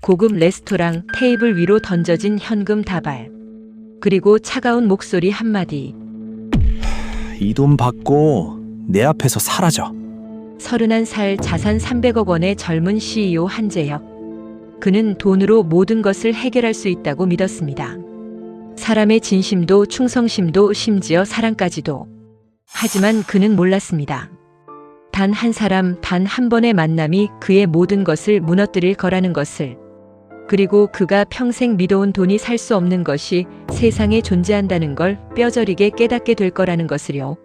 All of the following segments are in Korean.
고급 레스토랑 테이블 위로 던져진 현금 다발. 그리고 차가운 목소리 한마디. 이 돈 받고 내 앞에서 사라져. 31살 자산 300억 원의 젊은 CEO 한재혁. 그는 돈으로 모든 것을 해결할 수 있다고 믿었습니다. 사람의 진심도 충성심도 심지어 사랑까지도. 하지만 그는 몰랐습니다. 단 한 사람, 단 한 번의 만남이 그의 모든 것을 무너뜨릴 거라는 것을. 그리고 그가 평생 믿어온 돈이 살 수 없는 것이 세상에 존재한다는 걸 뼈저리게 깨닫게 될 거라는 것을요.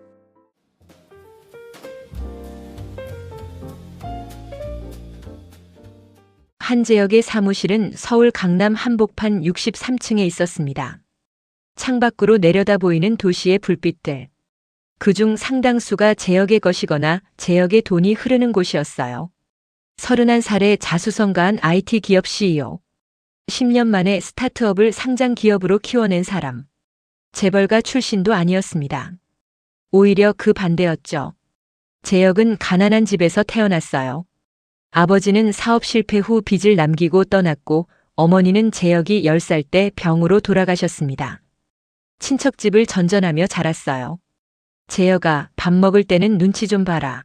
한재혁의 사무실은 서울 강남 한복판 63층에 있었습니다. 창밖으로 내려다 보이는 도시의 불빛들. 그중 상당수가 재혁의 것이거나 재혁의 돈이 흐르는 곳이었어요. 31살의 자수성가한 IT 기업 CEO. 10년 만에 스타트업을 상장 기업으로 키워낸 사람. 재벌가 출신도 아니었습니다. 오히려 그 반대였죠. 재혁은 가난한 집에서 태어났어요. 아버지는 사업 실패 후 빚을 남기고 떠났고 어머니는 재혁이 10살 때 병으로 돌아가셨습니다. 친척집을 전전하며 자랐어요. 재혁아, 밥 먹을 때는 눈치 좀 봐라.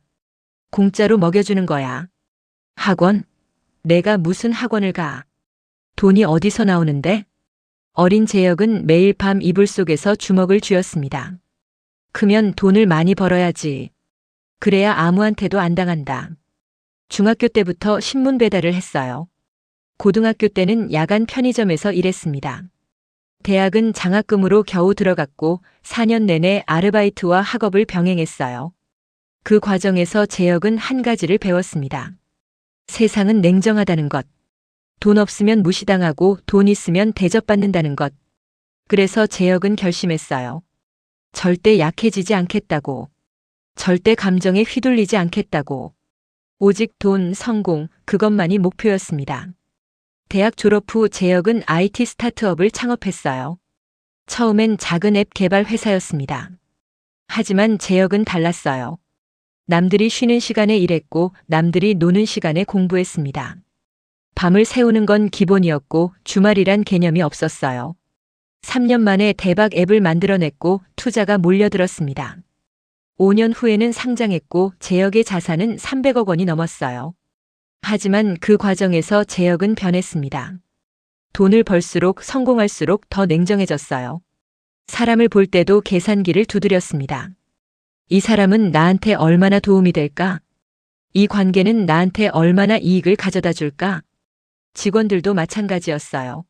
공짜로 먹여주는 거야. 학원? 내가 무슨 학원을 가? 돈이 어디서 나오는데? 어린 재혁은 매일 밤 이불 속에서 주먹을 쥐었습니다. 크면 돈을 많이 벌어야지. 그래야 아무한테도 안 당한다. 중학교 때부터 신문 배달을 했어요. 고등학교 때는 야간 편의점에서 일했습니다. 대학은 장학금으로 겨우 들어갔고 4년 내내 아르바이트와 학업을 병행했어요. 그 과정에서 재혁은 한 가지를 배웠습니다. 세상은 냉정하다는 것. 돈 없으면 무시당하고 돈 있으면 대접받는다는 것. 그래서 재혁은 결심했어요. 절대 약해지지 않겠다고. 절대 감정에 휘둘리지 않겠다고. 오직 돈, 성공, 그것만이 목표였습니다. 대학 졸업 후 재혁은 IT 스타트업을 창업했어요. 처음엔 작은 앱 개발 회사였습니다. 하지만 재혁은 달랐어요. 남들이 쉬는 시간에 일했고 남들이 노는 시간에 공부했습니다. 밤을 새우는 건 기본이었고 주말이란 개념이 없었어요. 3년 만에 대박 앱을 만들어냈고 투자가 몰려들었습니다. 5년 후에는 상장했고 재혁의 자산은 300억 원이 넘었어요. 하지만 그 과정에서 재혁은 변했습니다. 돈을 벌수록 성공할수록 더 냉정해졌어요. 사람을 볼 때도 계산기를 두드렸습니다. 이 사람은 나한테 얼마나 도움이 될까? 이 관계는 나한테 얼마나 이익을 가져다 줄까? 직원들도 마찬가지였어요.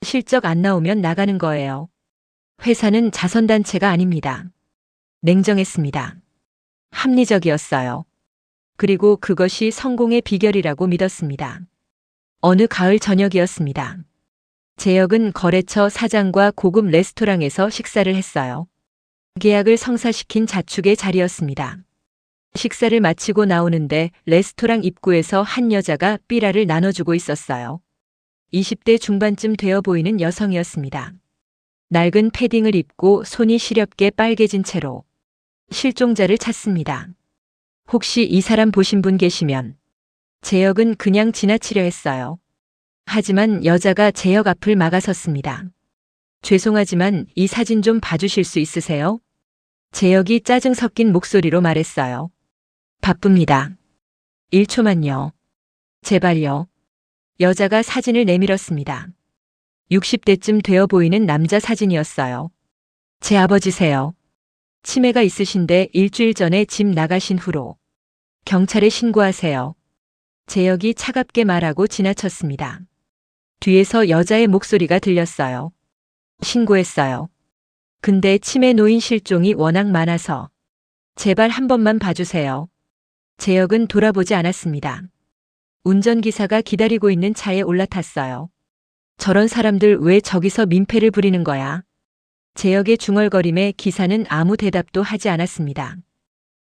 실적 안 나오면 나가는 거예요. 회사는 자선단체가 아닙니다. 냉정했습니다. 합리적이었어요. 그리고 그것이 성공의 비결이라고 믿었습니다. 어느 가을 저녁이었습니다. 재혁은 거래처 사장과 고급 레스토랑에서 식사를 했어요. 계약을 성사시킨 자축의 자리였습니다. 식사를 마치고 나오는데 레스토랑 입구에서 한 여자가 삐라를 나눠주고 있었어요. 20대 중반쯤 되어 보이는 여성이었습니다. 낡은 패딩을 입고 손이 시렵게 빨개진 채로 실종자를 찾습니다. 혹시 이 사람 보신 분 계시면? 재혁은 그냥 지나치려 했어요. 하지만 여자가 재혁 앞을 막아섰습니다. 죄송하지만 이 사진 좀 봐주실 수 있으세요? 재혁이 짜증 섞인 목소리로 말했어요. 바쁩니다. 1초만요. 제발요. 여자가 사진을 내밀었습니다. 60대쯤 되어 보이는 남자 사진이었어요. 제 아버지세요. 치매가 있으신데 일주일 전에 집 나가신 후로. 경찰에 신고하세요. 재혁이 차갑게 말하고 지나쳤습니다. 뒤에서 여자의 목소리가 들렸어요. 신고했어요. 근데 치매 노인 실종이 워낙 많아서. 제발 한 번만 봐주세요. 재혁은 돌아보지 않았습니다. 운전기사가 기다리고 있는 차에 올라탔어요. 저런 사람들 왜 저기서 민폐를 부리는 거야? 재혁의 중얼거림에 기사는 아무 대답도 하지 않았습니다.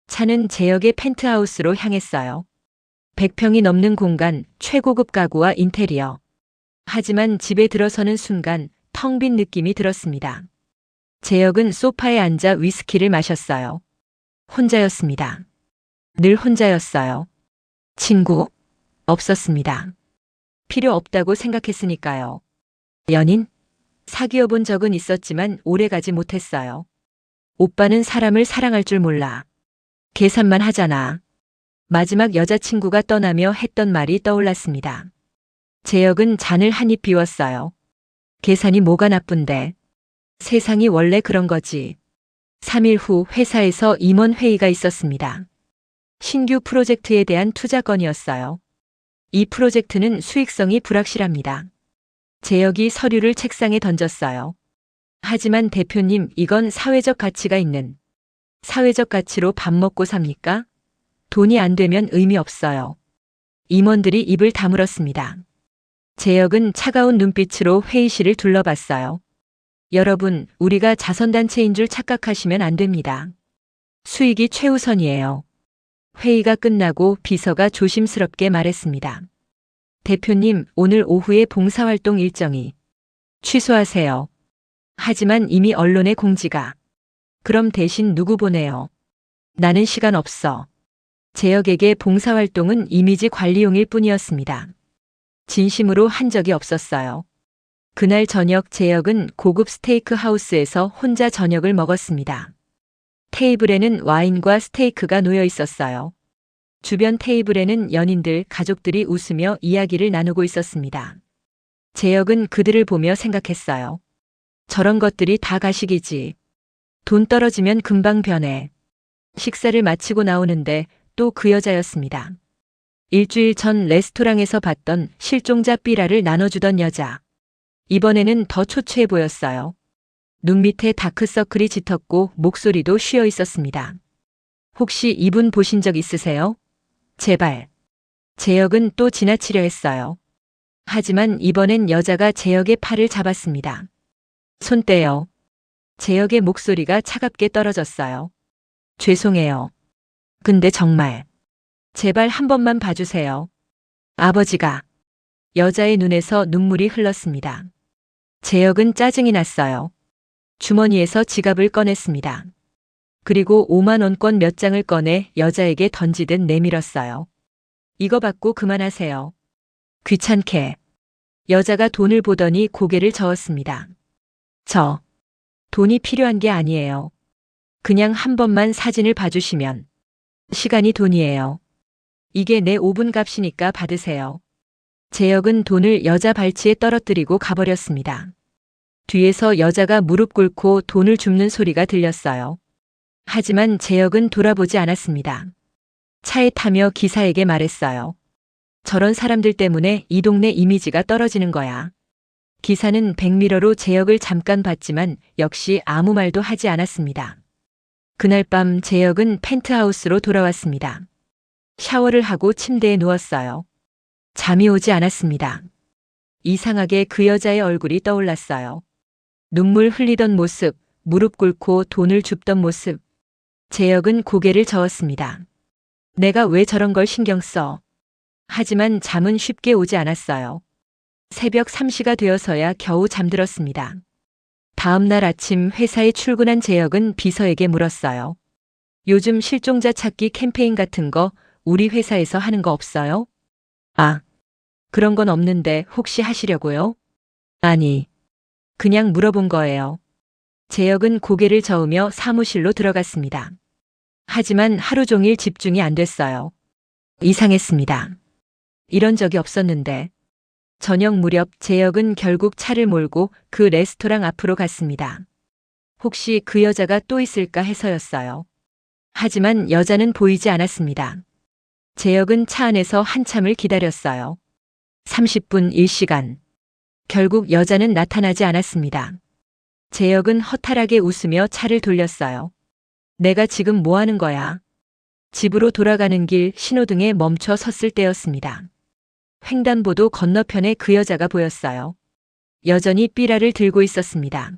차는 재혁의 펜트하우스로 향했어요. 100평이 넘는 공간, 최고급 가구와 인테리어. 하지만 집에 들어서는 순간 텅 빈 느낌이 들었습니다. 재혁은 소파에 앉아 위스키를 마셨어요. 혼자였습니다. 늘 혼자였어요. 친구? 없었습니다. 필요 없다고 생각했으니까요. 연인? 사귀어 본 적은 있었지만 오래 가지 못했어요. 오빠는 사람을 사랑할 줄 몰라. 계산만 하잖아. 마지막 여자친구가 떠나며 했던 말이 떠올랐습니다. 재혁은 잔을 한 입 비웠어요. 계산이 뭐가 나쁜데. 세상이 원래 그런 거지. 3일 후 회사에서 임원 회의가 있었습니다. 신규 프로젝트에 대한 투자 건이었어요. 이 프로젝트는 수익성이 불확실합니다. 재혁이 서류를 책상에 던졌어요. 하지만 대표님, 이건 사회적 가치가 있는. 사회적 가치로 밥 먹고 삽니까? 돈이 안 되면 의미 없어요. 임원들이 입을 다물었습니다. 재혁은 차가운 눈빛으로 회의실을 둘러봤어요. 여러분, 우리가 자선단체인 줄 착각하시면 안 됩니다. 수익이 최우선이에요. 회의가 끝나고 비서가 조심스럽게 말했습니다. 대표님, 오늘 오후에 봉사활동 일정이 취소하세요. 하지만 이미 언론에 공지가. 그럼 대신 누구 보내요? 나는 시간 없어. 재혁에게 봉사활동은 이미지 관리용일 뿐이었습니다. 진심으로 한 적이 없었어요. 그날 저녁 재혁은 고급 스테이크 하우스에서 혼자 저녁을 먹었습니다. 테이블에는 와인과 스테이크가 놓여 있었어요. 주변 테이블에는 연인들, 가족들이 웃으며 이야기를 나누고 있었습니다. 재혁은 그들을 보며 생각했어요. 저런 것들이 다 가식이지. 돈 떨어지면 금방 변해. 식사를 마치고 나오는데 또 그 여자였습니다. 일주일 전 레스토랑에서 봤던 실종자 삐라를 나눠주던 여자. 이번에는 더 초췌해 보였어요. 눈 밑에 다크서클이 짙었고 목소리도 쉬어 있었습니다. 혹시 이분 보신 적 있으세요? 제발. 재혁은 또 지나치려 했어요. 하지만 이번엔 여자가 재혁의 팔을 잡았습니다. 손 떼요. 재혁의 목소리가 차갑게 떨어졌어요. 죄송해요. 근데 정말. 제발 한 번만 봐주세요. 아버지가. 여자의 눈에서 눈물이 흘렀습니다. 재혁은 짜증이 났어요. 주머니에서 지갑을 꺼냈습니다. 그리고 5만 원권 몇 장을 꺼내 여자에게 던지듯 내밀었어요. 이거 받고 그만하세요. 귀찮게. 여자가 돈을 보더니 고개를 저었습니다. 돈이 필요한 게 아니에요. 그냥 한 번만 사진을 봐주시면. 시간이 돈이에요. 이게 내 5분 값이니까 받으세요. 재혁은 돈을 여자 발치에 떨어뜨리고 가버렸습니다. 뒤에서 여자가 무릎 꿇고 돈을 줍는 소리가 들렸어요. 하지만 재혁은 돌아보지 않았습니다. 차에 타며 기사에게 말했어요. 저런 사람들 때문에 이 동네 이미지가 떨어지는 거야. 기사는 백미러로 재혁을 잠깐 봤지만 역시 아무 말도 하지 않았습니다. 그날 밤 재혁은 펜트하우스로 돌아왔습니다. 샤워를 하고 침대에 누웠어요. 잠이 오지 않았습니다. 이상하게 그 여자의 얼굴이 떠올랐어요. 눈물 흘리던 모습, 무릎 꿇고 돈을 줍던 모습. 재혁은 고개를 저었습니다. 내가 왜 저런 걸 신경 써? 하지만 잠은 쉽게 오지 않았어요. 새벽 3시가 되어서야 겨우 잠들었습니다. 다음 날 아침 회사에 출근한 재혁은 비서에게 물었어요. 요즘 실종자 찾기 캠페인 같은 거 우리 회사에서 하는 거 없어요? 아, 그런 건 없는데 혹시 하시려고요? 아니, 그냥 물어본 거예요. 재혁은 고개를 저으며 사무실로 들어갔습니다. 하지만 하루 종일 집중이 안 됐어요. 이상했습니다. 이런 적이 없었는데. 저녁 무렵 재혁은 결국 차를 몰고 그 레스토랑 앞으로 갔습니다. 혹시 그 여자가 또 있을까 해서였어요. 하지만 여자는 보이지 않았습니다. 재혁은 차 안에서 한참을 기다렸어요. 30분 1시간. 결국 여자는 나타나지 않았습니다. 재혁은 허탈하게 웃으며 차를 돌렸어요. 내가 지금 뭐 하는 거야? 집으로 돌아가는 길 신호등에 멈춰 섰을 때였습니다. 횡단보도 건너편에 그 여자가 보였어요. 여전히 삐라를 들고 있었습니다.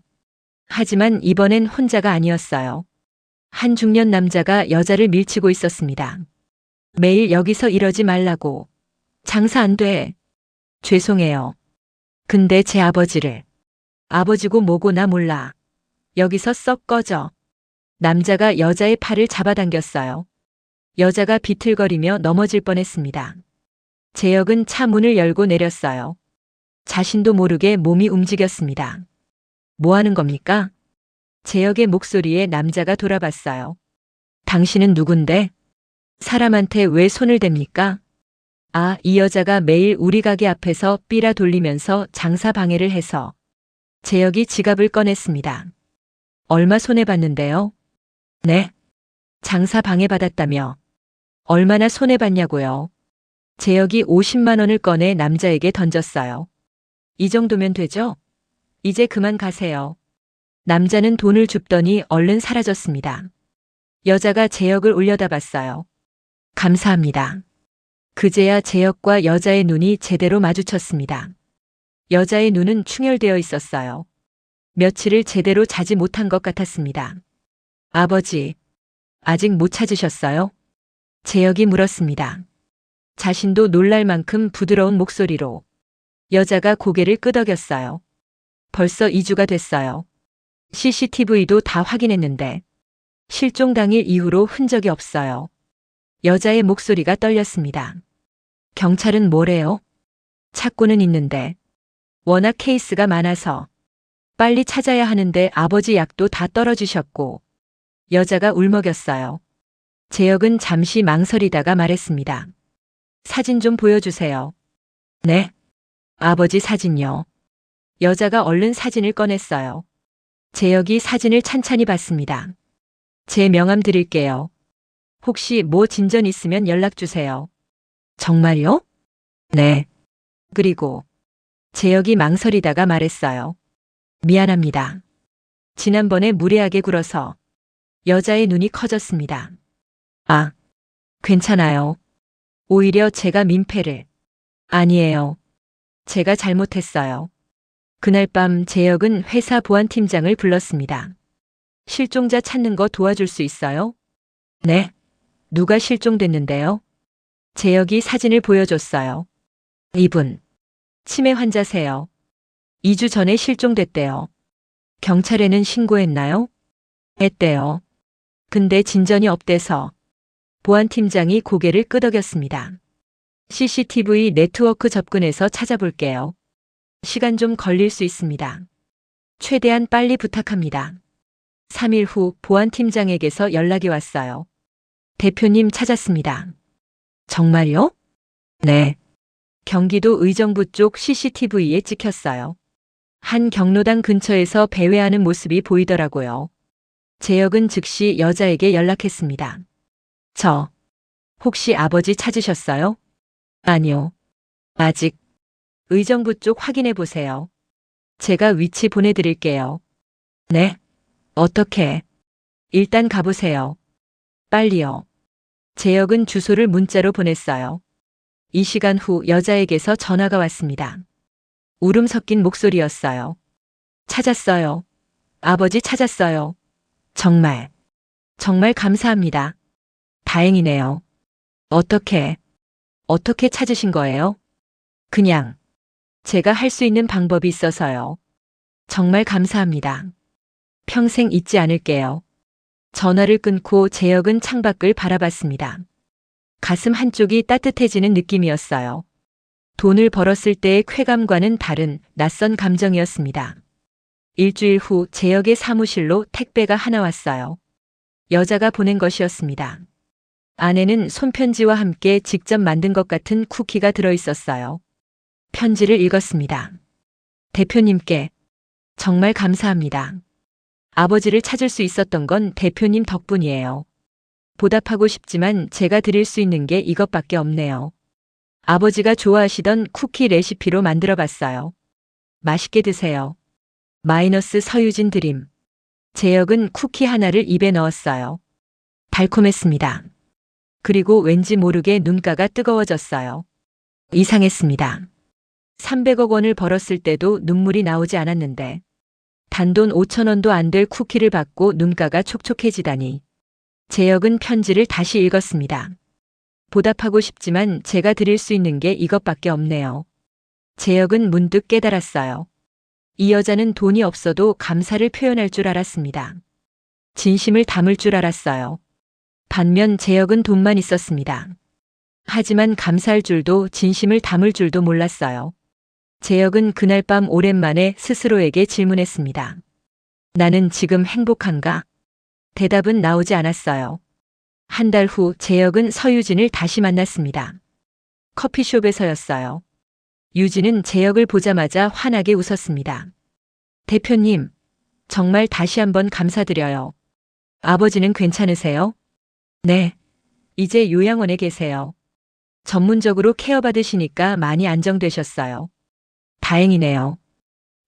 하지만 이번엔 혼자가 아니었어요. 한 중년 남자가 여자를 밀치고 있었습니다. 매일 여기서 이러지 말라고. 장사 안 돼. 죄송해요. 근데 제 아버지를. 아버지고 뭐고 나 몰라. 여기서 썩 꺼져. 남자가 여자의 팔을 잡아당겼어요. 여자가 비틀거리며 넘어질 뻔했습니다. 재혁은 차 문을 열고 내렸어요. 자신도 모르게 몸이 움직였습니다. 뭐 하는 겁니까? 재혁의 목소리에 남자가 돌아봤어요. 당신은 누군데? 사람한테 왜 손을 댑니까? 아, 이 여자가 매일 우리 가게 앞에서 삐라 돌리면서 장사 방해를 해서. 재혁이 지갑을 꺼냈습니다. 얼마 손해봤는데요? 네. 장사 방해받았다며. 얼마나 손해봤냐고요? 재혁이 50만 원을 꺼내 남자에게 던졌어요. 이 정도면 되죠? 이제 그만 가세요. 남자는 돈을 줍더니 얼른 사라졌습니다. 여자가 재혁을 올려다봤어요. 감사합니다. 그제야 재혁과 여자의 눈이 제대로 마주쳤습니다. 여자의 눈은 충혈되어 있었어요. 며칠을 제대로 자지 못한 것 같았습니다. 아버지, 아직 못 찾으셨어요? 재혁이 물었습니다. 자신도 놀랄 만큼 부드러운 목소리로. 여자가 고개를 끄덕였어요. 벌써 2주가 됐어요. CCTV도 다 확인했는데 실종 당일 이후로 흔적이 없어요. 여자의 목소리가 떨렸습니다. 경찰은 뭐래요? 찾고는 있는데 워낙 케이스가 많아서 빨리 찾아야 하는데 아버지 약도 다 떨어지셨고. 여자가 울먹였어요. 재혁은 잠시 망설이다가 말했습니다. 사진 좀 보여주세요. 네. 아버지 사진요. 여자가 얼른 사진을 꺼냈어요. 재혁이 사진을 찬찬히 봤습니다. 제 명함 드릴게요. 혹시 뭐 진전 있으면 연락 주세요. 정말요? 네. 그리고 재혁이 망설이다가 말했어요. 미안합니다. 지난번에 무례하게 굴어서. 여자의 눈이 커졌습니다. 아, 괜찮아요. 오히려 제가 민폐를. 아니에요. 제가 잘못했어요. 그날 밤 재혁은 회사 보안팀장을 불렀습니다. 실종자 찾는 거 도와줄 수 있어요? 네. 누가 실종됐는데요? 재혁이 사진을 보여줬어요. 이분. 치매 환자세요. 2주 전에 실종됐대요. 경찰에는 신고했나요? 했대요. 근데 진전이 없대서. 보안팀장이 고개를 끄덕였습니다. CCTV 네트워크 접근해서 찾아볼게요. 시간 좀 걸릴 수 있습니다. 최대한 빨리 부탁합니다. 3일 후 보안팀장에게서 연락이 왔어요. 대표님 찾았습니다. 정말요? 네. 경기도 의정부 쪽 CCTV에 찍혔어요. 한 경로당 근처에서 배회하는 모습이 보이더라고요. 재혁은 즉시 여자에게 연락했습니다. 저, 혹시 아버지 찾으셨어요? 아니요. 아직. 의정부 쪽 확인해 보세요. 제가 위치 보내드릴게요. 네. 어떻게? 일단 가보세요. 빨리요. 재혁은 주소를 문자로 보냈어요. 이 시간 후 여자에게서 전화가 왔습니다. 울음 섞인 목소리였어요. 찾았어요. 아버지 찾았어요. 정말 감사합니다. 다행이네요. 어떻게 찾으신 거예요? 그냥 제가 할 수 있는 방법이 있어서요. 정말 감사합니다. 평생 잊지 않을게요. 전화를 끊고 재혁은 창밖을 바라봤습니다. 가슴 한쪽이 따뜻해지는 느낌이었어요. 돈을 벌었을 때의 쾌감과는 다른 낯선 감정이었습니다. 일주일 후 재혁의 사무실로 택배가 하나 왔어요. 여자가 보낸 것이었습니다. 안에는 손편지와 함께 직접 만든 것 같은 쿠키가 들어있었어요. 편지를 읽었습니다. 대표님께 정말 감사합니다. 아버지를 찾을 수 있었던 건 대표님 덕분이에요. 보답하고 싶지만 제가 드릴 수 있는 게 이것밖에 없네요. 아버지가 좋아하시던 쿠키 레시피로 만들어 봤어요. 맛있게 드세요. 마이너스 서유진 드림. 재혁은 쿠키 하나를 입에 넣었어요. 달콤했습니다. 그리고 왠지 모르게 눈가가 뜨거워졌어요. 이상했습니다. 300억 원을 벌었을 때도 눈물이 나오지 않았는데 단돈 5천 원도 안 될 쿠키를 받고 눈가가 촉촉해지다니. 재혁은 편지를 다시 읽었습니다. 보답하고 싶지만 제가 드릴 수 있는 게 이것밖에 없네요. 재혁은 문득 깨달았어요. 이 여자는 돈이 없어도 감사를 표현할 줄 알았습니다. 진심을 담을 줄 알았어요. 반면 재혁은 돈만 있었습니다. 하지만 감사할 줄도 진심을 담을 줄도 몰랐어요. 재혁은 그날 밤 오랜만에 스스로에게 질문했습니다. 나는 지금 행복한가? 대답은 나오지 않았어요. 한 달 후 재혁은 서유진을 다시 만났습니다. 커피숍에서였어요. 유진은 재혁을 보자마자 환하게 웃었습니다. 대표님, 정말 다시 한번 감사드려요. 아버지는 괜찮으세요? 네. 이제 요양원에 계세요. 전문적으로 케어받으시니까 많이 안정되셨어요. 다행이네요.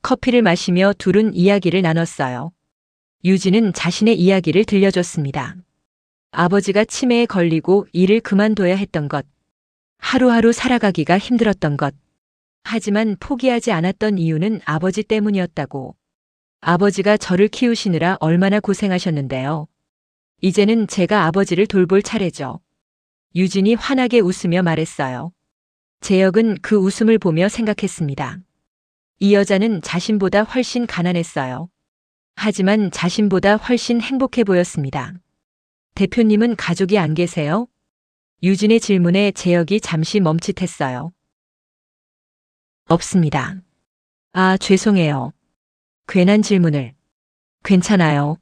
커피를 마시며 둘은 이야기를 나눴어요. 유진은 자신의 이야기를 들려줬습니다. 아버지가 치매에 걸리고 일을 그만둬야 했던 것. 하루하루 살아가기가 힘들었던 것. 하지만 포기하지 않았던 이유는 아버지 때문이었다고. 아버지가 저를 키우시느라 얼마나 고생하셨는데요. 이제는 제가 아버지를 돌볼 차례죠. 유진이 환하게 웃으며 말했어요. 재혁은 그 웃음을 보며 생각했습니다. 이 여자는 자신보다 훨씬 가난했어요. 하지만 자신보다 훨씬 행복해 보였습니다. 대표님은 가족이 안 계세요? 유진의 질문에 재혁이 잠시 멈칫했어요. 없습니다. 아, 죄송해요. 괜한 질문을. 괜찮아요.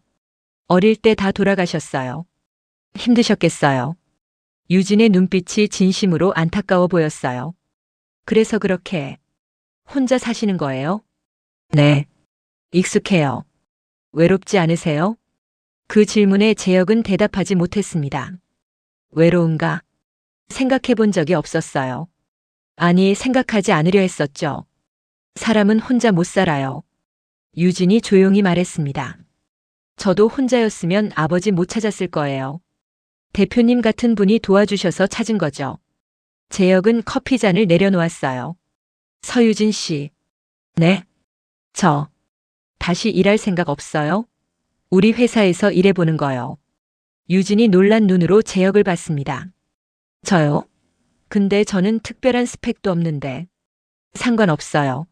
어릴 때 다 돌아가셨어요. 힘드셨겠어요. 유진의 눈빛이 진심으로 안타까워 보였어요. 그래서 그렇게 혼자 사시는 거예요? 네. 익숙해요. 외롭지 않으세요? 그 질문에 재혁은 대답하지 못했습니다. 외로운가? 생각해 본 적이 없었어요. 아니, 생각하지 않으려 했었죠. 사람은 혼자 못 살아요. 유진이 조용히 말했습니다. 저도 혼자였으면 아버지 못 찾았을 거예요. 대표님 같은 분이 도와주셔서 찾은 거죠. 재혁은 커피잔을 내려놓았어요. 서유진 씨. 네. 저. 다시 일할 생각 없어요? 우리 회사에서 일해보는 거요. 유진이 놀란 눈으로 재혁을 봤습니다. 저요? 근데 저는 특별한 스펙도 없는데. 상관없어요.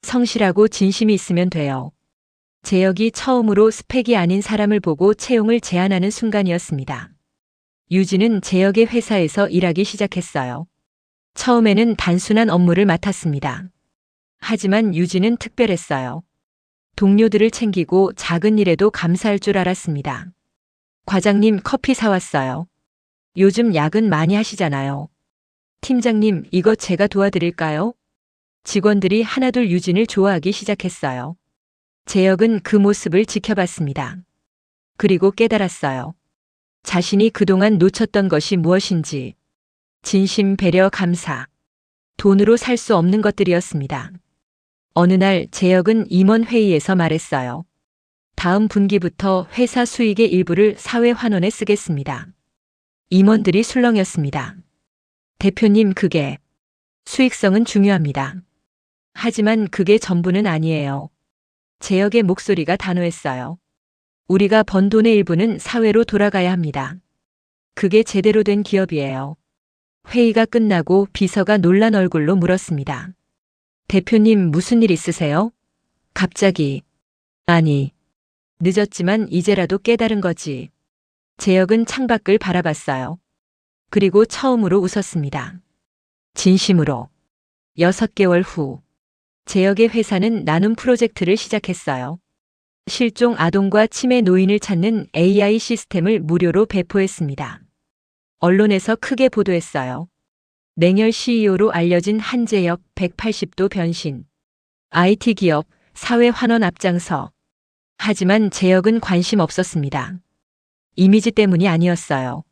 성실하고 진심이 있으면 돼요. 재혁이 처음으로 스펙이 아닌 사람을 보고 채용을 제안하는 순간이었습니다. 유진은 재혁의 회사에서 일하기 시작했어요. 처음에는 단순한 업무를 맡았습니다. 하지만 유진은 특별했어요. 동료들을 챙기고 작은 일에도 감사할 줄 알았습니다. 과장님, 커피 사왔어요. 요즘 야근 많이 하시잖아요. 팀장님, 이거 제가 도와드릴까요? 직원들이 하나둘 유진을 좋아하기 시작했어요. 재혁은 그 모습을 지켜봤습니다. 그리고 깨달았어요. 자신이 그동안 놓쳤던 것이 무엇인지. 진심, 배려, 감사. 돈으로 살 수 없는 것들이었습니다. 어느 날 재혁은 임원회의에서 말했어요. 다음 분기부터 회사 수익의 일부를 사회환원에 쓰겠습니다. 임원들이 술렁였습니다. 대표님, 그게 수익성은 중요합니다. 하지만 그게 전부는 아니에요. 재혁의 목소리가 단호했어요. 우리가 번 돈의 일부는 사회로 돌아가야 합니다. 그게 제대로 된 기업이에요. 회의가 끝나고 비서가 놀란 얼굴로 물었습니다. 대표님, 무슨 일 있으세요? 갑자기. 아니, 늦었지만 이제라도 깨달은 거지. 재혁은 창밖을 바라봤어요. 그리고 처음으로 웃었습니다. 진심으로. 6개월 후, 재혁의 회사는 나눔 프로젝트를 시작했어요. 실종 아동과 치매 노인을 찾는 AI 시스템을 무료로 배포했습니다. 언론에서 크게 보도했어요. 냉혈 CEO로 알려진 한재혁 180도 변신. IT 기업 사회 환원 앞장서. 하지만 재혁은 관심 없었습니다. 이미지 때문이 아니었어요.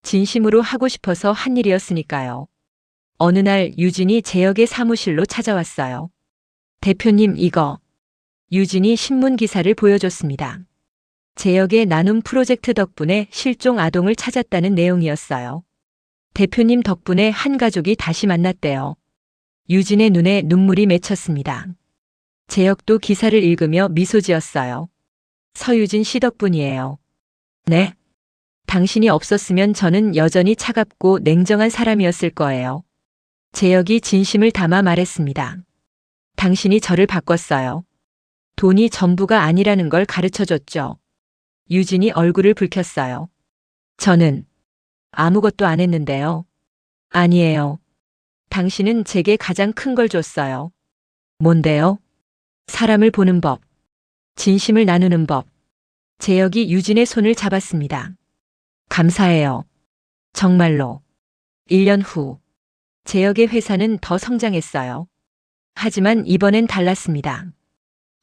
진심으로 하고 싶어서 한 일이었으니까요. 어느 날 유진이 재혁의 사무실로 찾아왔어요. 대표님, 이거. 유진이 신문 기사를 보여줬습니다. 재혁의 나눔 프로젝트 덕분에 실종 아동을 찾았다는 내용이었어요. 대표님 덕분에 한 가족이 다시 만났대요. 유진의 눈에 눈물이 맺혔습니다. 재혁도 기사를 읽으며 미소 지었어요. 서유진 씨 덕분이에요. 네. 당신이 없었으면 저는 여전히 차갑고 냉정한 사람이었을 거예요. 재혁이 진심을 담아 말했습니다. 당신이 저를 바꿨어요. 돈이 전부가 아니라는 걸 가르쳐줬죠. 유진이 얼굴을 붉혔어요. 저는 아무것도 안 했는데요. 아니에요. 당신은 제게 가장 큰 걸 줬어요. 뭔데요? 사람을 보는 법, 진심을 나누는 법. 재혁이 유진의 손을 잡았습니다. 감사해요. 정말로. 1년 후, 재혁의 회사는 더 성장했어요. 하지만 이번엔 달랐습니다.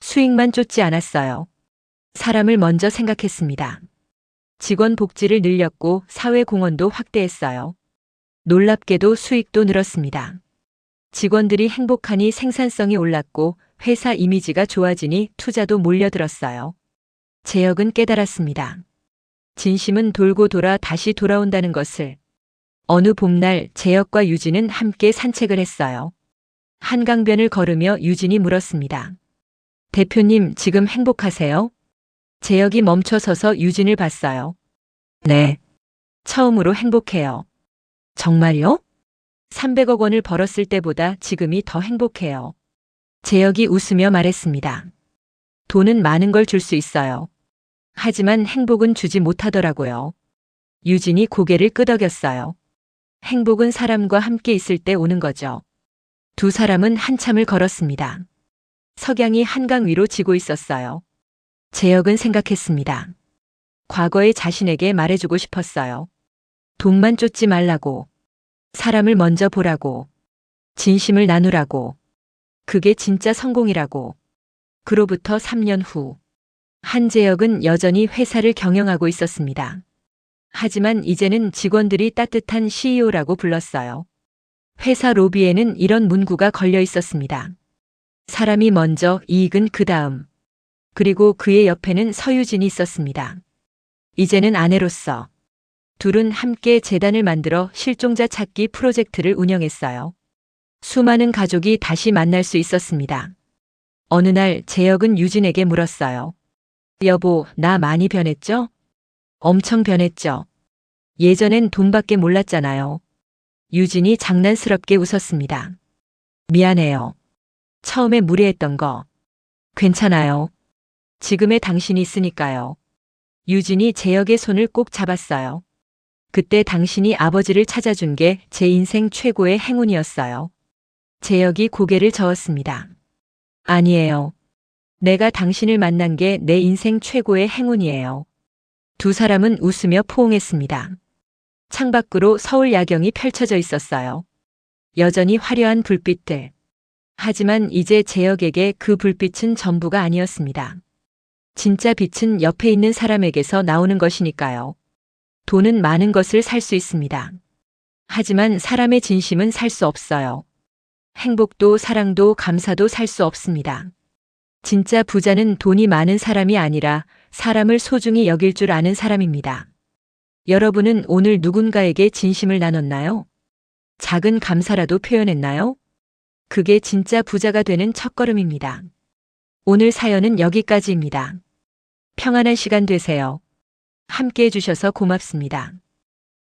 수익만 쫓지 않았어요. 사람을 먼저 생각했습니다. 직원 복지를 늘렸고 사회 공헌도 확대했어요. 놀랍게도 수익도 늘었습니다. 직원들이 행복하니 생산성이 올랐고 회사 이미지가 좋아지니 투자도 몰려들었어요. 재혁은 깨달았습니다. 진심은 돌고 돌아 다시 돌아온다는 것을. 어느 봄날 재혁과 유진은 함께 산책을 했어요. 한강변을 걸으며 유진이 물었습니다. 대표님, 지금 행복하세요? 재혁이 멈춰서서 유진을 봤어요. 네. 처음으로 행복해요. 정말요? 300억 원을 벌었을 때보다 지금이 더 행복해요. 재혁이 웃으며 말했습니다. 돈은 많은 걸 줄 수 있어요. 하지만 행복은 주지 못하더라고요. 유진이 고개를 끄덕였어요. 행복은 사람과 함께 있을 때 오는 거죠. 두 사람은 한참을 걸었습니다. 석양이 한강 위로 지고 있었어요. 재혁은 생각했습니다. 과거의 자신에게 말해주고 싶었어요. 돈만 쫓지 말라고. 사람을 먼저 보라고. 진심을 나누라고. 그게 진짜 성공이라고. 그로부터 3년 후, 한재혁은 여전히 회사를 경영하고 있었습니다. 하지만 이제는 직원들이 따뜻한 CEO라고 불렀어요. 회사 로비에는 이런 문구가 걸려 있었습니다. 사람이 먼저, 이익은 그 다음. 그리고 그의 옆에는 서유진이 있었습니다. 이제는 아내로서. 둘은 함께 재단을 만들어 실종자 찾기 프로젝트를 운영했어요. 수많은 가족이 다시 만날 수 있었습니다. 어느 날 재혁은 유진에게 물었어요. 여보, 나 많이 변했죠? 엄청 변했죠. 예전엔 돈밖에 몰랐잖아요. 유진이 장난스럽게 웃었습니다. 미안해요. 처음에 무례했던 거. 괜찮아요. 지금의 당신이 있으니까요. 유진이 재혁의 손을 꼭 잡았어요. 그때 당신이 아버지를 찾아준 게 제 인생 최고의 행운이었어요. 재혁이 고개를 저었습니다. 아니에요. 내가 당신을 만난 게 내 인생 최고의 행운이에요. 두 사람은 웃으며 포옹했습니다. 창밖으로 서울 야경이 펼쳐져 있었어요. 여전히 화려한 불빛들. 하지만 이제 재혁에게 그 불빛은 전부가 아니었습니다. 진짜 빛은 옆에 있는 사람에게서 나오는 것이니까요. 돈은 많은 것을 살 수 있습니다. 하지만 사람의 진심은 살 수 없어요. 행복도 사랑도 감사도 살 수 없습니다. 진짜 부자는 돈이 많은 사람이 아니라 사람을 소중히 여길 줄 아는 사람입니다. 여러분은 오늘 누군가에게 진심을 나눴나요? 작은 감사라도 표현했나요? 그게 진짜 부자가 되는 첫걸음입니다. 오늘 사연은 여기까지입니다. 평안한 시간 되세요. 함께 해주셔서 고맙습니다.